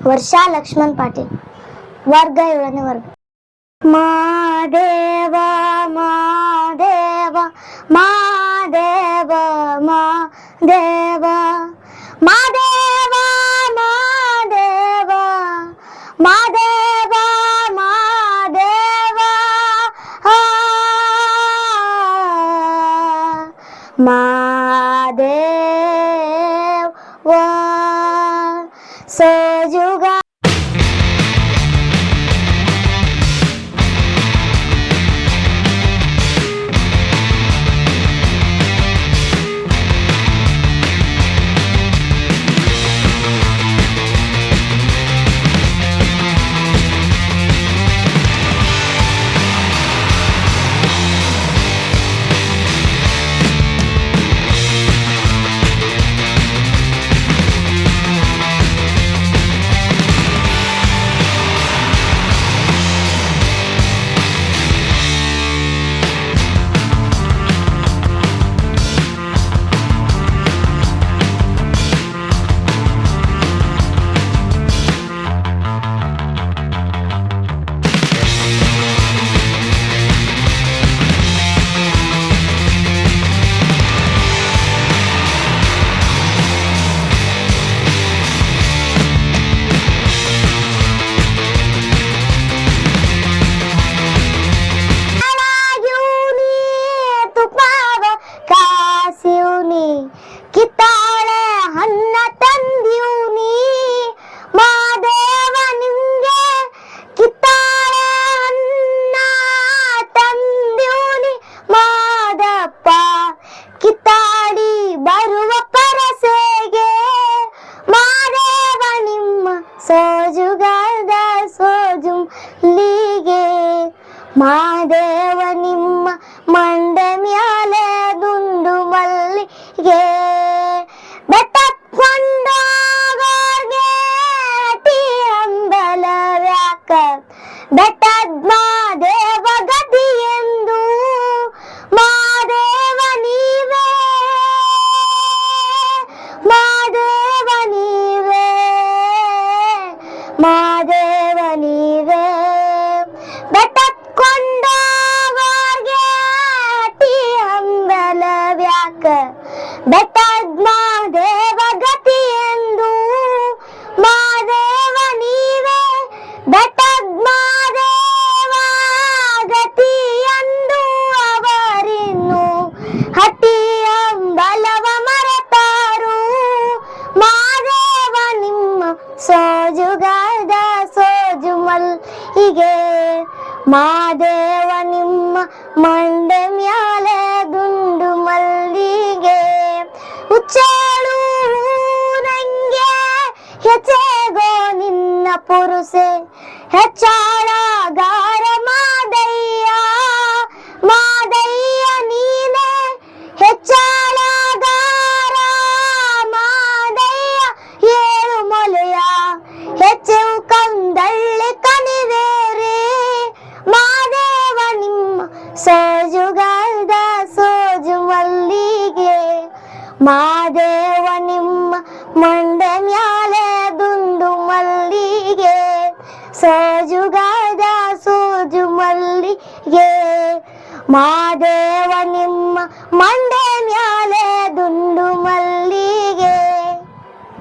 वर्षा लक्ष्मण पाटील. वर्ग 7ನೇ वर्ग. महादेव महादेव महादेव महादेव महादेव महादेव महादेव महादेव महादेव सजुगा. ಕಿತ್ತಾಳೆ ಹನ್ನ ತಂದಿವ್ನಿ ಮಾದೇವ ನಿಂಗೆ ಕಿತ್ತಾಳೆ ಹನ್ನ ತಂದಿವ್ನಿ ಮಾದಪ್ಪ ಕಿತ್ತಾಡಿ ಬರುವ ಪರಸೆಗೆ ಮಾದೇವ ನಿಮ್ಮ ಸೋಜುಗಾದ ಸೋಜುಲಿಗೆ ಮಾದೇವ ನಿಮ್ಮ ಮಂಡೆ ಮ್ಯಾಲೆ ದುಂಡು ಮಲ್ಲಿಗೆ ಬೆಟ್ಟಕೊಂಡೋಗೋರ್ಗೆ ಹಟಿ ಅಂಬಲವ್ಯಾಕ ಬೆಟ್ಟದ್ ಮಾದೇವ ಗತಿ ಎಂದು ಮಾದೇವ ನೀವೇ ಮಾದೇವ ನೀವೇ ಮಾದೇವ ನೀವೇ ಬೆಟ್ಟಕೊಂಡೋಗೋರ್ಗೆ ಹಟಿ ಅಂಬಲವ್ಯಾಕ ಬೆಟ್ಟದ್ ಮಾದೇವ ಗತಿ ಎಂದು ಮಾದೇವ ನೀವೇ ಬೆಟ್ಟದ್ ಮಾದೇವ ಗತಿ ಎಂದು ಅವರಿನ್ನು ಹಟಿ ಅಂಬಲವ ಮರೆತಾರು ಮಾದೇವ ನಿಮ್ಮ ಸೋಜುಗಾದ ಸೋಜು ಮಲ್ಲಿಗೆ ಮಾದೇವ ನಿಮ್ಮ ಮಂಡೆ ಮ್ಯಾಲೆ ದುಂಡು ಮಲ್ಲಿಗೆ ಹುಚ್ಚಾಳು ನಂಗೆ ಹೆಚ್ಚೇಗೋ ನಿನ್ನ ಪುರುಸೆ ಹೆಚ್ಚಾಳಗಾರ ಮಾದಯ್ಯ ಮಾದಯ್ಯ ನೀನೆ ಹೆಚ್ಚಾಳಗಾರ ಮಾದಯ್ಯ ಏಳು ಮೊಲೆಯ ಹೆಚ್ಚು ಕಂದಳ್ಳಿ ಕಣಿವೇರಿ ಮಾದೇವ ನಿಮ್ಮ ಸೋಜುಗಾದ ಸೋಜು ಮಲ್ಲಿಗೆ ಮಾದೇವ ನಿಮ್ಮ ಮಂಡೆ ಮ್ಯಾಲೆ ದುಂಡು ಮಲ್ಲಿಗೆ ಸೋಜುಗಾದ ಸೋಜು ಮಲ್ಲಿಗೆ ಮಾದೇವ ನಿಮ್ಮ ಮಂಡೆ